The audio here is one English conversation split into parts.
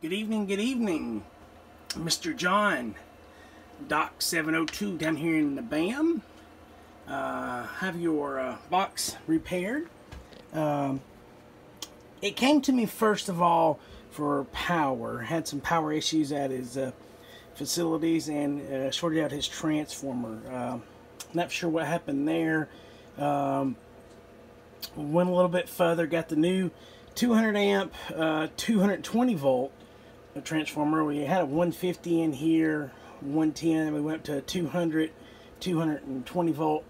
Good evening, Mr. John, Doc 702 down here in the BAM. Have your box repaired. It came to me first of all for power. Had some power issues at his facilities and shorted out his transformer. Not sure what happened there. Went a little bit further, got the new 200 amp, 220 volt transformer. We had a 150 in here, 110, and we went up to a 200, 220 volt,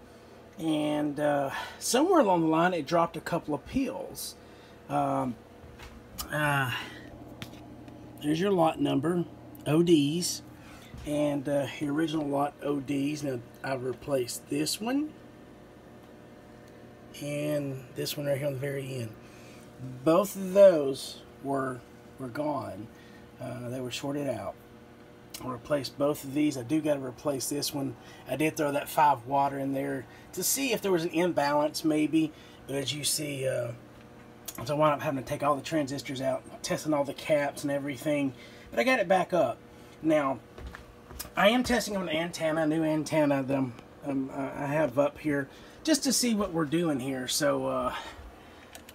and somewhere along the line it dropped a couple of pills. There's your lot number, ODs, and the original lot ODs. Now I've replaced this one and this one right here on the very end. Both of those were gone. They were shorted out. I replaced both of these. I do got to replace this one. I did throw that 5 watt in there to see if there was an imbalance maybe, but as you see, so I wound up having to take all the transistors out, testing all the caps and everything, but I got it back up. Now I am testing on an antenna, new antenna that I have up here just to see what we're doing here. So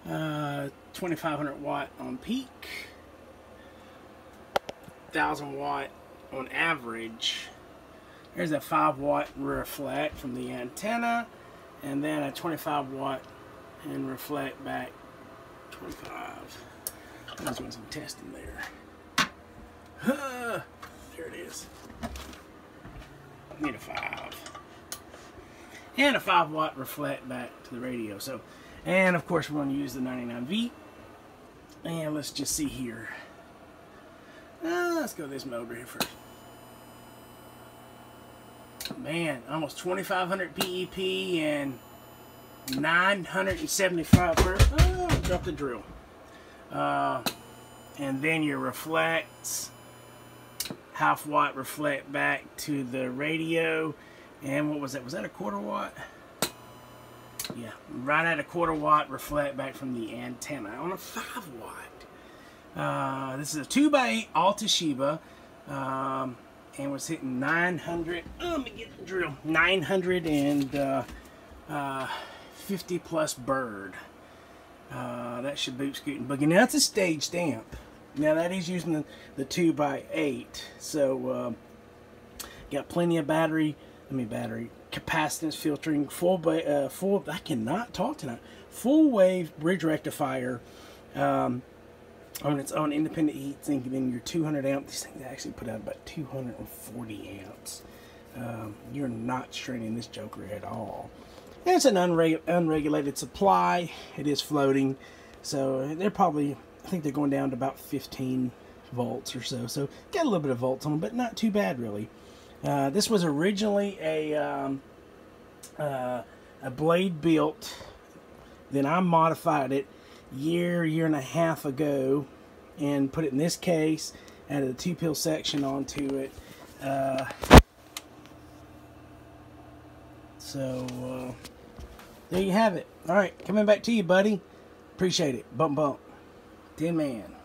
2500 watt on peak, 1000 watt on average. There's a 5 watt reflect from the antenna, and then a 25 watt and reflect back 25. I was doing some testing there. There it is. Need a 5. And a 5 watt reflect back to the radio. So, and of course we're going to use the 99V. And let's just see here. Let's go this mode right here first. Man, almost 2500 PEP and 975 first. Oh, drop the drill. And then your reflects, half watt reflect back to the radio. And what was that? Was that a 1/4 watt? Yeah, right at a 1/4 watt reflect back from the antenna on a 5 watt. This is a 2x8 all Toshiba, and was hitting 900. Oh, let me get the drill. 950 plus bird. That should boot scooting boogie. Now that's a staged amp. Now that is using the 2x8, so got plenty of battery capacitance filtering, full I cannot talk tonight. Full wave bridge rectifier on its own independent heat sink, and then your 200 amp. These things actually put out about 240 amps. You're not straining this joker at all. And it's an unregulated supply. It is floating, so they're probably, I think they're going down to about 15 volts or so. So got a little bit of volts on them, but not too bad really. This was originally a blade built, then I modified it year and a half ago and put it in this case, added a 2-pill section onto it. So there you have it. Alright, coming back to you, buddy. Appreciate it. Bump. Tin Man.